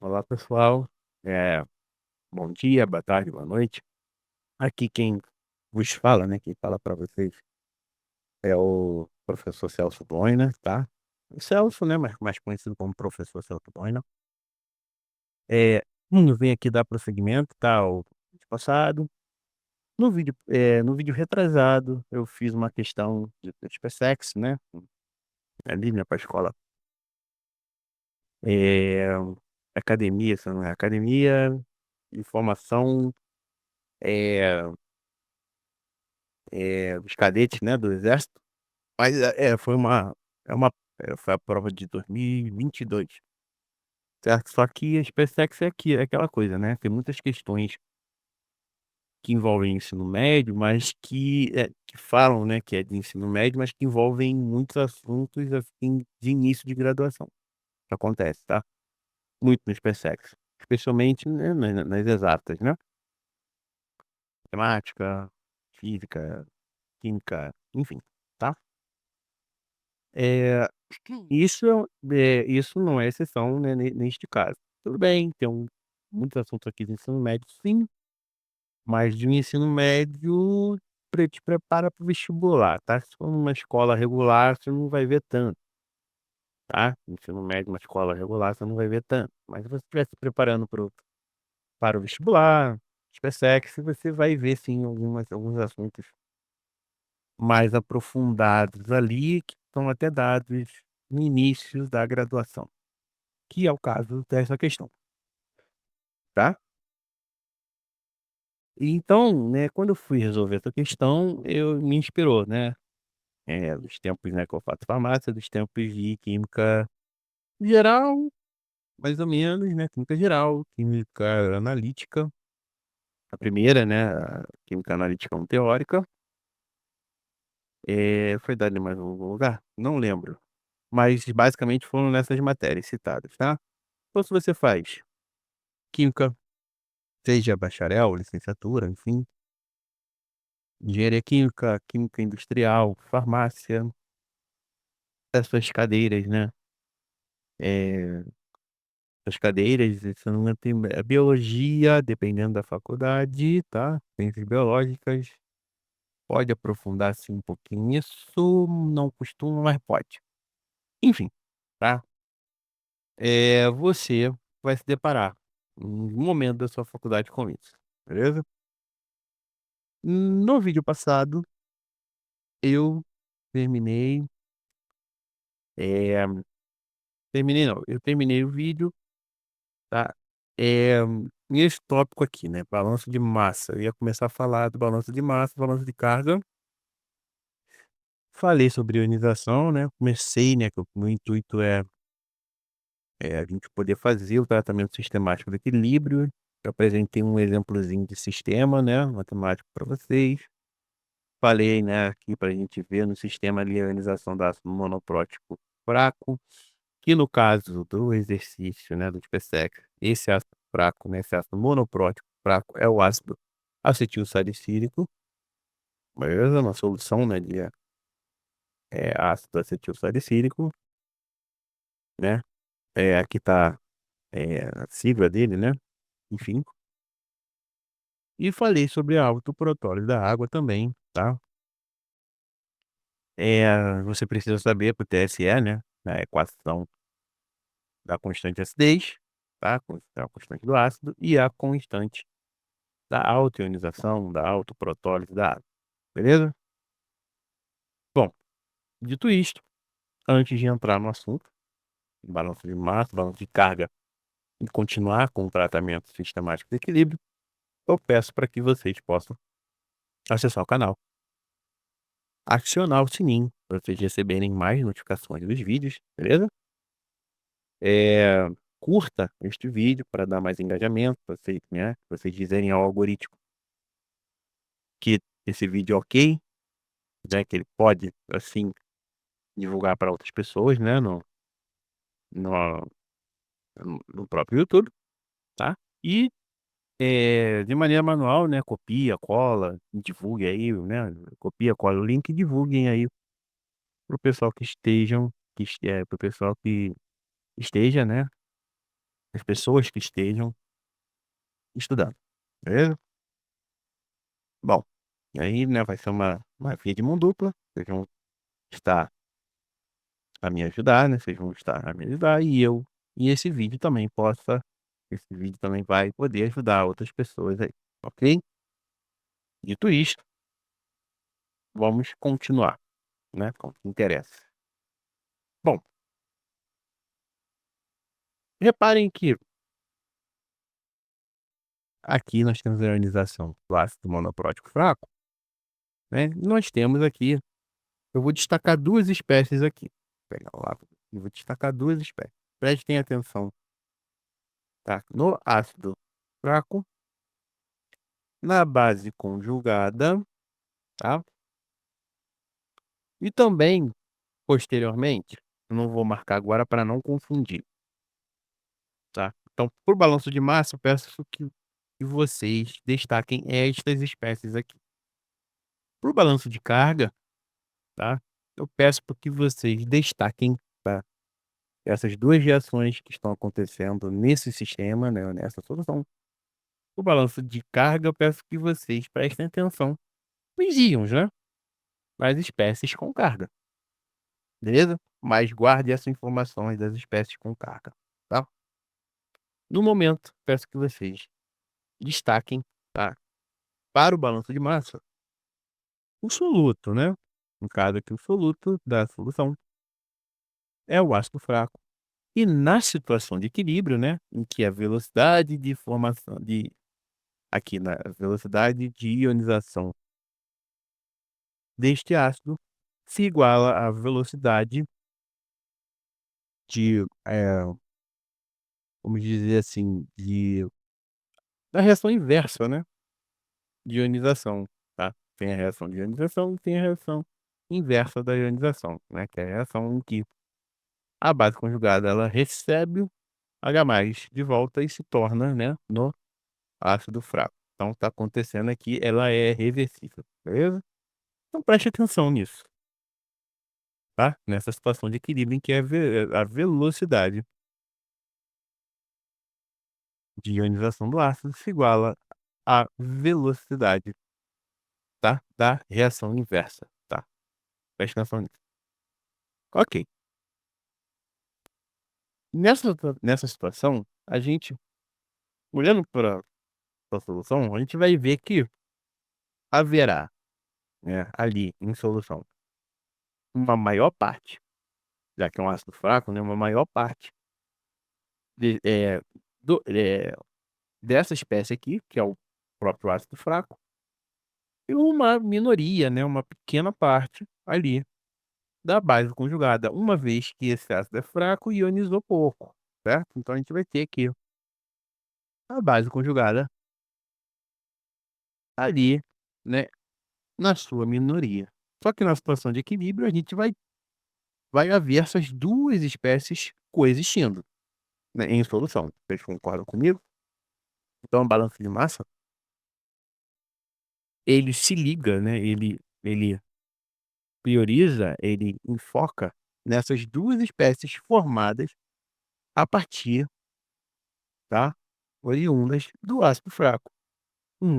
Olá, pessoal. Eh, Bom dia, boa tarde, boa noite. Aqui quem vos fala, né, quem fala para vocês é o professor Celso Boina, tá. O Celso, né, mais conhecido como professor Celso Boina. Eu venho aqui dar prosseguimento, tá, ao vídeo passado. No vídeo retrasado, eu fiz uma questão de SpaceX, né, ali, né, pra escola, eh, academia, se não é academia de formação, eh dos cadetes, né, do exército. Mas foi a prova de 2022, certo. Só que a SpaceX é aquela coisa, né, tem muitas questões que envolvem ensino médio, mas que falam, né, que é de ensino médio, mas que envolvem muitos assuntos, assim, de início de graduação. Isso acontece, tá, muito no SpaceX, especialmente, né, nas exatas, né, matemática, física, química, enfim, tá. Eh isso não é exceção, né, neste caso. Tudo bem, muitos assuntos aqui do ensino médio, sim, mas de um ensino médio te prepara para o vestibular, tá. Se for numa escola regular, você não vai ver tanto, tá. Ensino médio, uma escola regular, você não vai ver tanto, mas se você estiver se preparando para o vestibular, SpaceX, você vai ver sim alguns assuntos mais aprofundados ali, que são até dados no início da graduação. Que é o caso dessa questão, tá. E então, né, quando eu fui resolver essa questão, eu me inspirou, né, dos tempos, né, que eu faço farmácia, dos tempos de química geral, mais ou menos, né, química geral, química analítica, a primeira, né, a química analítica 1 teórica, foi dada em mais algum lugar? Não lembro, mas basicamente foram nessas matérias citadas, tá. Então se você faz química, seja bacharel, licenciatura, enfim, engenharia química, química industrial, farmácia, essas cadeiras, né, eh, essas cadeiras, se eu não me engano tem biologia, dependendo da faculdade, tá, ciências biológicas, pode aprofundar sim um pouquinho nisso, não costuma, mas pode. Enfim, tá, você vai se deparar em um momento da sua faculdade com isso, beleza? No vídeo passado, eu terminei, eh, terminei não, eu terminei o vídeo. Tá. Eh, Nesse tópico aqui, né, balanço de massa, eu ia começar a falar do balanço de massa, balanço de carga, falei sobre ionização, né, comecei, né, que o meu intuito é a gente poder fazer o tratamento sistemático do equilíbrio, eu apresentei um exemplozinho de sistema, né, matemático para vocês, falei, né, aqui para a gente ver no sistema ali a ionização do ácido monoprótico fraco, que no caso do exercício, né, do TPSEC, esse ácido fraco, né, esse ácido monoprótico fraco é o ácido acetilsalicílico, beleza? Uma solução, né, de ácido acetilsalicílico, né, aqui tá, a sigla dele, né, enfim. E falei sobre a autoprotólise da água também, tá. Você precisa saber para o TSE, né, a equação da constante de acidez, tá, a constante do ácido e a constante da autoionização, da autoprotólise da água, beleza? Bom, dito isto, antes de entrar no assunto, balanço de massa, balanço de carga e continuar com o tratamento sistemático de equilíbrio, eu peço para que vocês possam acessar o canal, acionar o sininho para vocês receberem mais notificações dos vídeos, beleza? Eh, Curta este vídeo para dar mais engajamento, pra vocês, né, vocês dizerem ao algoritmo que esse vídeo é ok, né, que ele pode, assim, divulgar para outras pessoas, né, no no próprio YouTube, tá. E, de maneira manual, né, copia, cola, divulgue aí, né, copia, cola o link e divulguem aí para o pessoal que esteja, né, as pessoas que estejam estudando, beleza? Bom, e aí, né, vai ser uma via de mão dupla, vocês vão estar a me ajudar, né, vocês vão estar a me ajudar e esse vídeo também vai poder ajudar outras pessoas aí, ok? Dito isto, vamos continuar, né, com o que interessa. Bom, reparem que aqui nós temos a ionização do ácido monoprótico fraco, né, nós temos aqui eu vou destacar 2 espécies aqui. Vou pegar o lápis e vou destacar 2 espécies. Prestem atenção, tá, no ácido fraco, na base conjugada, tá, e também, posteriormente, eu não vou marcar agora para não confundir, tá. Então, por balanço de massa, eu peço que vocês destaquem estas espécies aqui. Por balanço de carga, tá, eu peço para que vocês destaquem, tá, essas 2 reações que estão acontecendo nesse sistema, né, nessa solução. O balanço de carga, eu peço que vocês prestem atenção nos íons, né, nas espécies com carga, beleza? Mas guarde essas informações das espécies com carga, tá? No momento, peço que vocês destaquem, tá, para o balanço de massa, o soluto, né? No caso aqui, o soluto da solução é o ácido fraco. E na situação de equilíbrio, né, em que a velocidade de formação de aqui na velocidade de ionização deste ácido se iguala à velocidade de, vamos dizer assim, da reação inversa, né, de ionização, tá. Tem a reação de ionização e tem a reação inversa da ionização, né, que é a reação em que a base conjugada ela recebe o H+ de volta e se torna, né, no ácido fraco. Então tá acontecendo aqui, ela é reversível, beleza? Então preste atenção nisso, tá, nessa situação de equilíbrio em que a velocidade de ionização do ácido se iguala à velocidade, tá, da reação inversa, tá. Preste atenção nisso. Ok. Nessa situação, a gente, olhando para a solução, a gente vai ver que haverá, né, ali em solução, uma maior parte, já que é um ácido fraco, né, uma maior parte de do dessa espécie aqui, que é o próprio ácido fraco, e uma minoria, né, uma pequena parte ali da base conjugada, uma vez que esse ácido é fraco e ionizou pouco, certo? Então a gente vai ter aqui a base conjugada ali, né, na sua minoria. Só que na situação de equilíbrio a gente vai haver essas 2 espécies coexistindo, né, em solução. Vocês concordam comigo? Então o balanço de massa, ele se liga, né, ele prioriza, ele enfoca nessas 2 espécies formadas a partir, tá, oriundas do ácido fraco.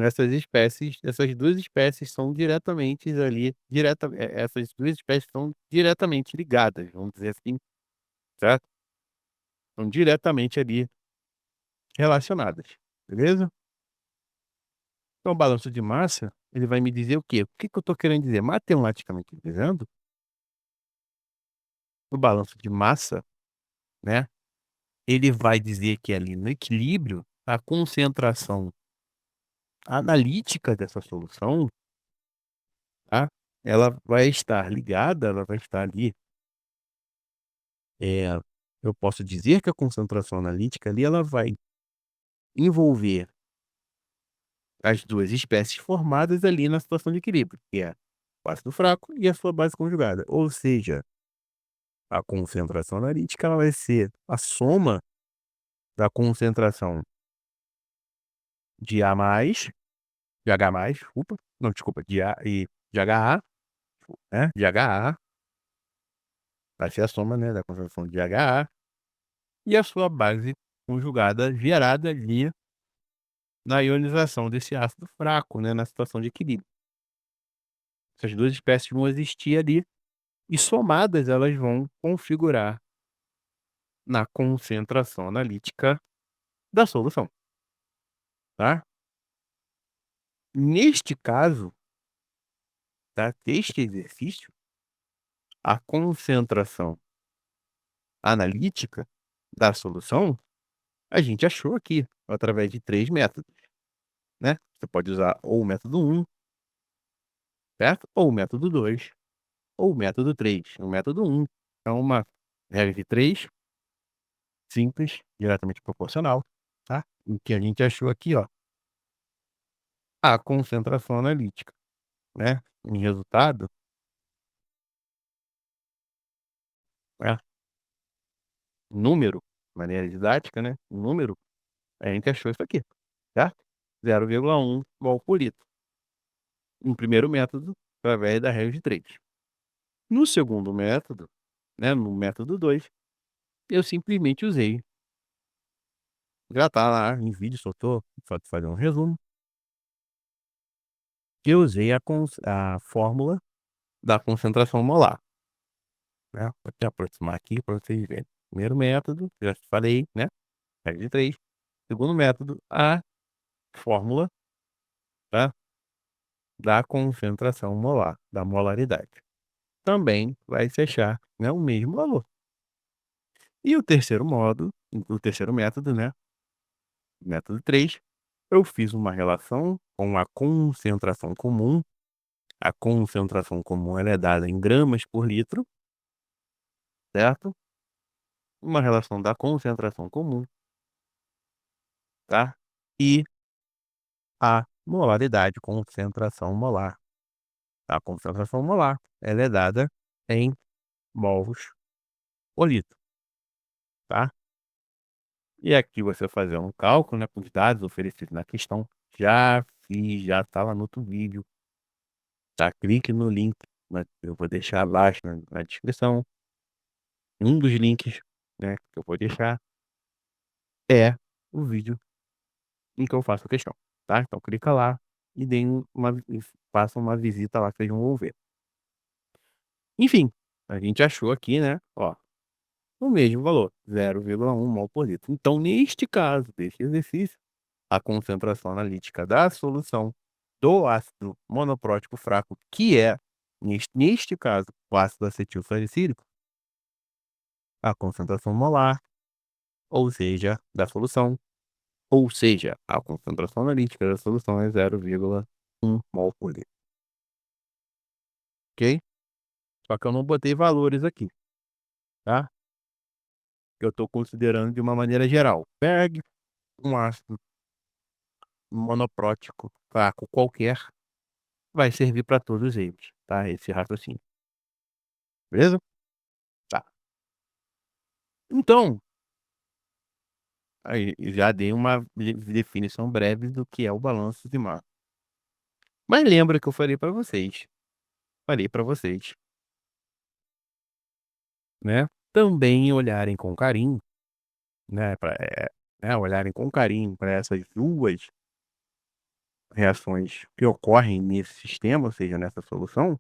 Essas 2 espécies são diretamente ali essas 2 espécies são diretamente ligadas, vamos dizer assim, certo? São diretamente ali relacionadas, beleza? Então o balanço de massa, ele vai me dizer o quê? O que que eu estou querendo dizer? Matematicamente dizendo, o balanço de massa, né, ele vai dizer que ali no equilíbrio, a concentração analítica dessa solução, tá, ela vai estar ali, eh, eu posso dizer que a concentração analítica ali, ela vai envolver as 2 espécies formadas ali na situação de equilíbrio, que é o ácido fraco e a sua base conjugada. Ou seja, a concentração analítica ela vai ser a soma da concentração de de H+, desculpa, não, desculpa, de A e de HA, né, de HA, vai ser a soma, né, da concentração de HA e a sua base conjugada, gerada ali na ionização desse ácido fraco, né, na situação de equilíbrio. Essas 2 espécies vão existir ali e somadas elas vão configurar na concentração analítica da solução, tá. Neste caso, tá, deste exercício, a concentração analítica da solução, a gente achou aqui, através de 3 métodos, né. Você pode usar ou o método um, certo, ou o método 2, ou o método 3. O método um é uma regra de 3, simples, diretamente proporcional, tá, em que a gente achou aqui, ó, a concentração analítica, né, em resultado, né, número, maneira didática, né, número, a gente achou isso aqui, certo? 0,1 mol por litro. No primeiro método, através da regra de 3. No segundo método, né, no método 2, eu simplesmente usei, já tá lá em vídeo, só tô só te fazer um resumo, eu usei a fórmula da concentração molar, né, vou até aproximar aqui para vocês verem. Primeiro método, já te falei, né, regra de 3. Segundo método, a fórmula, tá, da concentração molar, da molaridade. Também vai fechar, né, o mesmo valor. E o terceiro método, né, método 3, eu fiz uma relação com a concentração comum. A concentração comum ela é dada em gramas por litro, certo? Uma relação da concentração comum, tá? E a molaridade, concentração molar. A concentração molar, ela é dada em mols por litro, tá? E aqui você fazer um cálculo, né, com os dados oferecidos na questão. Já fiz, já tá lá no outro vídeo, tá? Clique no link, né, eu vou deixar abaixo na descrição. Um dos links, né, que eu vou deixar é o vídeo em que eu faço a questão, tá? Então clica lá e deem uma e faça uma visita lá que vocês vão ver. Enfim, a gente achou aqui, né, ó, o mesmo valor, 0,1 mol por litro. Então, neste caso deste exercício, a concentração analítica da solução do ácido monoprótico fraco, que é, neste caso, o ácido acetil salicílico, a concentração molar, ou seja, da solução, ou seja, a concentração analítica da solução é 0,1 mol por litro, ok? Só que eu não botei valores aqui, tá? Eu estou considerando de uma maneira geral. Pegue um ácido monoprótico fraco qualquer, vai servir para todos eles, tá? Esse raciocínio, beleza? Tá. Então, aí já dei uma definição breve do que é o balanço de mar. Mas lembra que eu falei para vocês, né, também olharem com carinho, né, né, olharem com carinho para essas 2 reações que ocorrem nesse sistema, ou seja, nessa solução,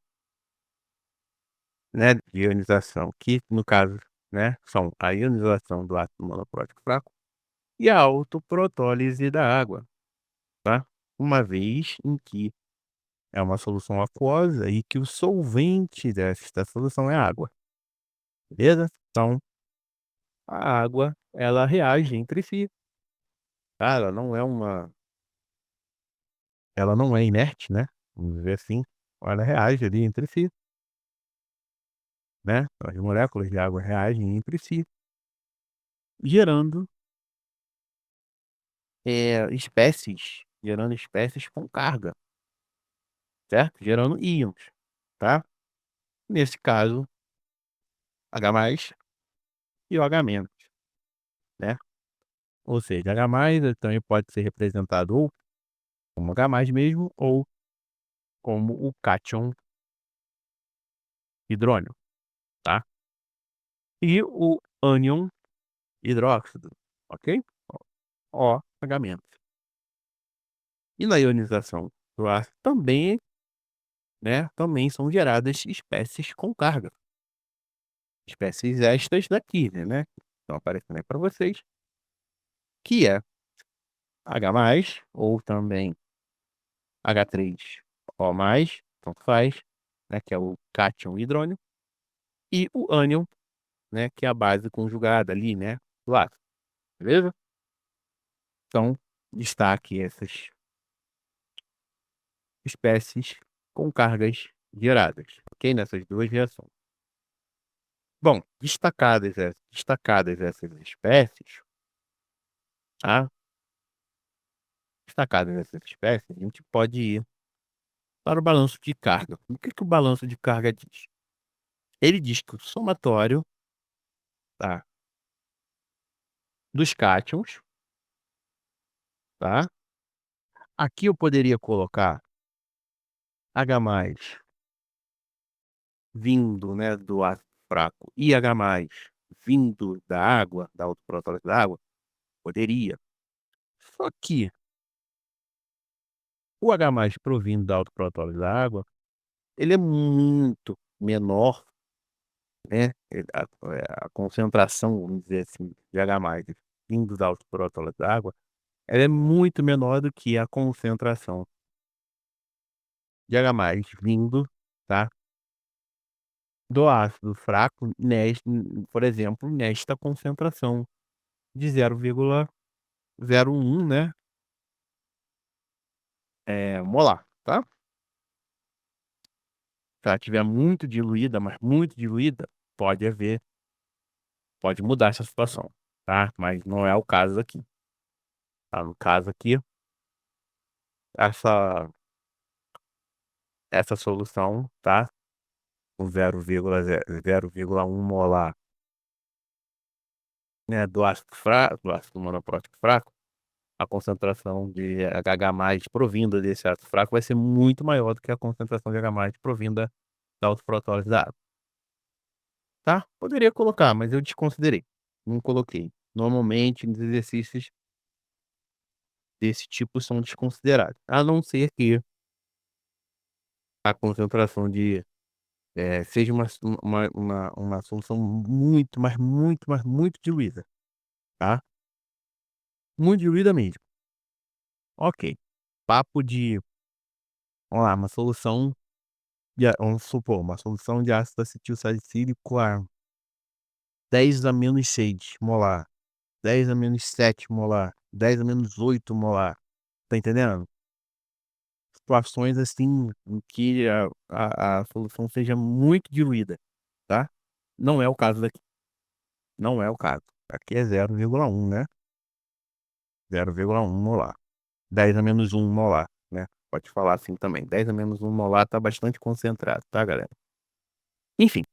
né, de ionização, que no caso, né, são a ionização do ácido monoclórico fraco e a autoprotólise da água, tá. Uma vez em que é uma solução aquosa e que o solvente desta solução é água, beleza? Então, a água, ela reage entre si, tá, ela não é inerte, né, vamos dizer assim, ela reage ali entre si, né, as moléculas de água reagem entre si, gerando, gerando espécies com carga, certo? Gerando íons, tá? Nesse caso, H+ e o H-, né? Ou seja, H+ também pode ser representado ou como H+ mesmo ou como o cátion hidrônio, tá? E o ânion hidróxido, ok? OH-. E na ionização do ácido também, né, também são geradas espécies com carga, espécies estas daqui, né, estão aparecendo aí para vocês, que é H+, ou também H3O+, tanto faz, né, que é o cátion hidrônio, e o ânion, né, que é a base conjugada ali, né, do ácido, beleza? Então, destaque essas espécies com cargas geradas, ok? Nessas duas reações. Bom, destacadas essas espécies, tá? Destacadas essas espécies, a gente pode ir para o balanço de carga. O que que o balanço de carga diz? Ele diz que o somatório, tá, dos cátions, tá? Aqui eu poderia colocar H+ vindo, né, do ácido fraco e H+ vindo da água, da autoprotólise da água, poderia. Só que o H+ provindo da autoprotólise da água, ele é muito menor, né, a concentração, vamos dizer assim, de H+ vindo da autoprotólise da água, ela é muito menor do que a concentração de H+ vindo, tá, do ácido fraco por exemplo, nesta concentração de 0,01, né, molar, tá. Se ela estiver muito diluída, mas muito diluída, pode haver pode mudar essa situação, tá, mas não é o caso aqui, tá. No caso aqui, essa essa solução, tá, com 0,1 molar, né, do ácido monoprótico fraco, a concentração de H+ provinda desse ácido fraco vai ser muito maior do que a concentração de H+ provinda da autoprotólise da água, tá. Poderia colocar, mas eu desconsiderei, não coloquei. Normalmente nos exercícios desse tipo são desconsiderados, a não ser que a concentração de, seja uma solução muito, mas muito, mas muito diluída, tá. Muito diluída mesmo. Ok, papo de, vamos lá, uma solução vamos supor, uma solução de ácido acetil salicílico a 10 a-6 molar, 10 a-7 molar, 10 a-8 molar, tá entendendo? Situações, assim, em que a solução seja muito diluída, tá. Não é o caso daqui, não é o caso. Aqui é 0,1, né, 0,1 molar, 10 a-1 molar, né, pode falar assim também, 10 a-1 molar tá bastante concentrado, tá, galera. Enfim,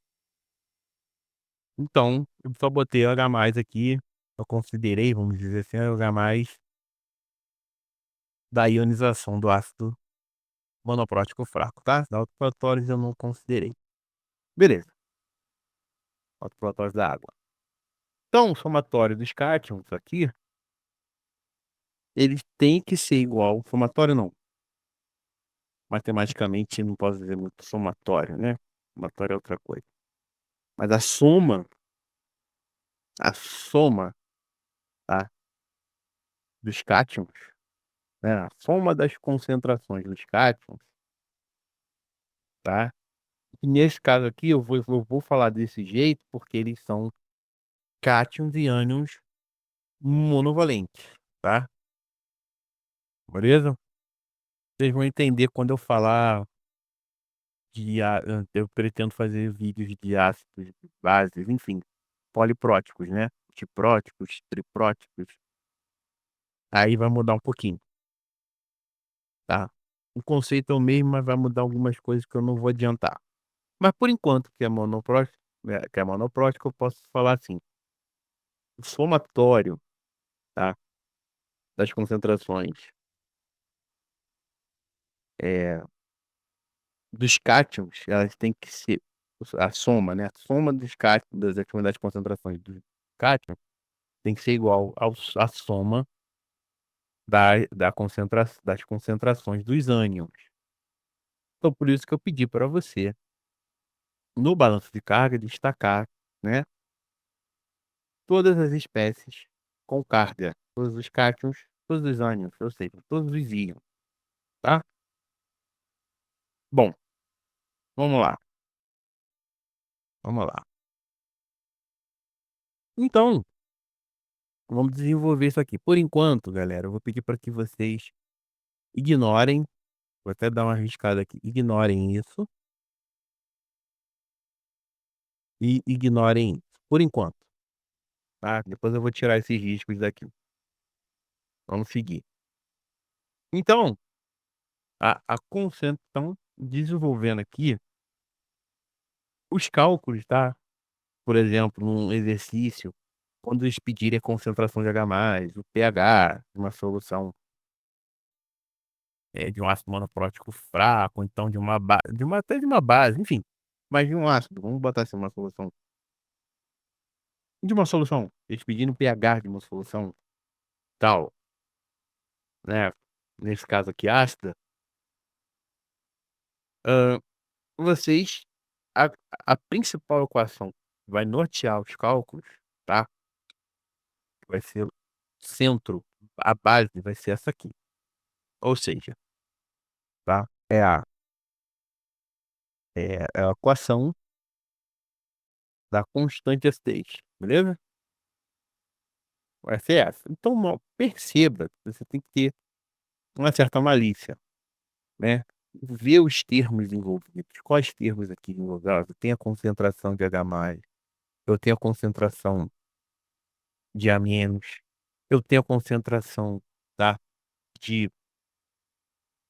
então eu só botei H+ aqui, eu considerei, vamos dizer assim, H+ da ionização do ácido monoprótico fraco, tá. Da autoprotólise eu não considerei. Beleza, autoprotólise da água. Então o somatório dos cátions aqui, eles têm que ser igual, somatório não, matematicamente não posso dizer muito somatório, né, somatório é outra coisa. Mas a soma, tá, dos cátions, né, a soma das concentrações dos cátions, tá. E nesse caso aqui eu vou falar desse jeito, porque eles são cátions e ânions monovalentes, tá. Beleza? Vocês vão entender quando eu falar eu pretendo fazer vídeos de ácidos, bases, enfim, polipróticos, né, dipróticos, tripróticos, aí vai mudar um pouquinho, tá. O conceito é o mesmo, mas vai mudar algumas coisas que eu não vou adiantar. Mas por enquanto que é monoprótico, eu posso falar assim, o somatório, tá, das concentrações, eh, dos cátions, elas têm que ser a soma, né, a soma dos cátions das quantidades de concentrações do cátion tem que ser igual à soma das concentrações dos ânions. Então por isso que eu pedi para você, no balanço de carga, destacar, né, todas as espécies com carga, todos os cátions, todos os ânions, ou seja, todos os íons, tá? Bom, vamos lá, vamos lá. Então, vamos desenvolver isso aqui. Por enquanto, galera, eu vou pedir para que vocês ignorem, vou até dar uma arriscada aqui, ignorem isso e ignorem isso, por enquanto, tá? Depois eu vou tirar esses riscos daqui. Vamos seguir. Então, a então, desenvolvendo aqui os cálculos, tá? Por exemplo, num exercício, quando eles pedirem a concentração de H+, o pH de uma solução, de um ácido monoclórico fraco, ou então de uma até de uma base, enfim, mas de um ácido, vamos botar assim, de uma solução, eles pedindo o pH de uma solução tal, né, nesse caso aqui ácida, hã, vocês a a principal equação que vai nortear os cálculos, tá, vai ser o centro, a base vai ser essa aqui, ou seja, tá, é a equação da constante acidez, beleza? Vai ser essa. Então perceba, você tem que ter uma certa malícia, né, ver os termos envolvidos, quais termos aqui envolvidos, eu tenho a concentração de H+, eu tenho a concentração de A-, eu tenho a concentração, tá, de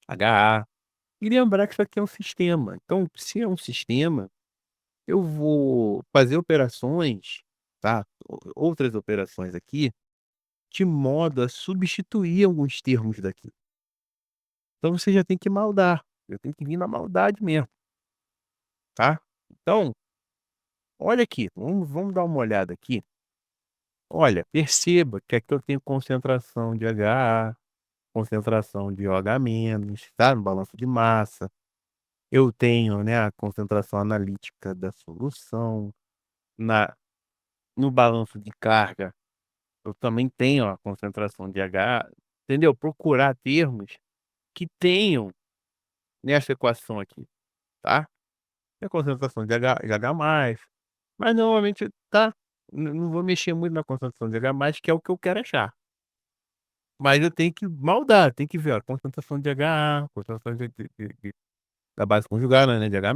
HA, e lembrar que isso aqui é um sistema, então se é um sistema, eu vou fazer operações, tá, outras operações aqui, de modo a substituir alguns termos daqui. Então você já tem que maldar, eu tenho que vir na maldade mesmo, tá. Então, olha aqui, vamos dar uma olhada aqui. Olha, perceba que aqui eu tenho concentração de HA, concentração de OH-, tá, no balanço de massa. Eu tenho, né, a concentração analítica da solução, na no balanço de carga, eu também tenho a concentração de H, entendeu? Procurar termos que tenham nessa equação aqui, tá? É a concentração de H+, mas normalmente, tá, não vou mexer muito na concentração de H+, que é o que eu quero achar. Mas eu tenho que maldar, tem que ver, ó, concentração de HA, concentração de da base conjugada, né, de H-,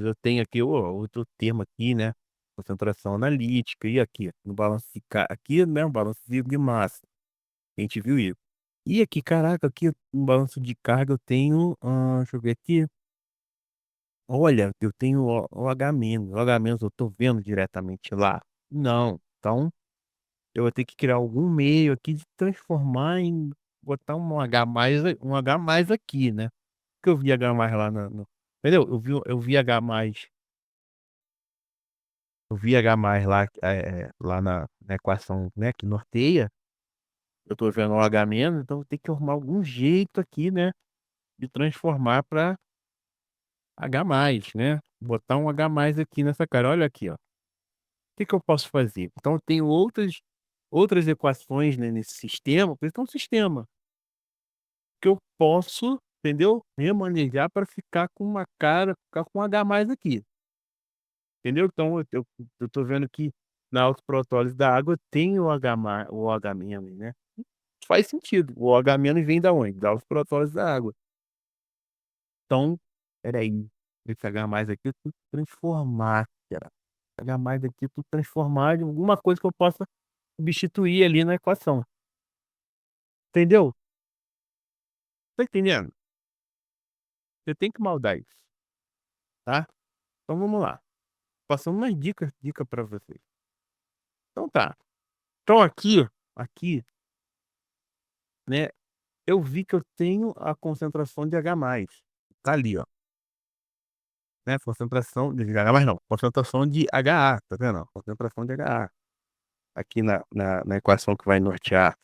eu tenho aqui o outro termo aqui, né, concentração analítica, e aqui, no balanço de aqui, né, o balanço de massa, a gente viu isso. E aqui, caraca, aqui no balanço de carga eu tenho, deixa eu ver aqui, olha, eu tenho o H-, o H- eu tô vendo diretamente lá? Não, então eu vou ter que criar algum meio aqui de transformar em botar um H+ aqui, né, porque eu vi H+ lá na no entendeu? Eu vi H+ lá, lá na equação, né, que norteia, eu tô vendo o H-, então eu tenho que arrumar algum jeito aqui, né, de transformar para H+, né, botar um H+ aqui nessa cara. Olha aqui, ó, o que que eu posso fazer? Então eu tenho outras equações, né, nesse sistema, porque é um sistema, que eu posso, entendeu, remanejar para ficar com uma cara, ficar com um H+ aqui, entendeu? Então eu tô vendo que na autoprotólise da água tem o H-, né. Faz sentido, o OH- vem da onde? Da autoprotólise da água. Então, espera aí, esse H+ aqui eu tenho que transformar, cara. H+ aqui tudo transformar em alguma coisa que eu possa substituir ali na equação. Entendeu? Tá entendendo? Você tem que maldar isso, tá? Então vamos lá, passando umas dica pra vocês. Então tá, então aqui, né, eu vi que eu tenho a concentração de H+, tá ali, ó, né, concentração de H+, não, concentração de HA, tá vendo, ó, concentração de HA, aqui na equação que vai nortear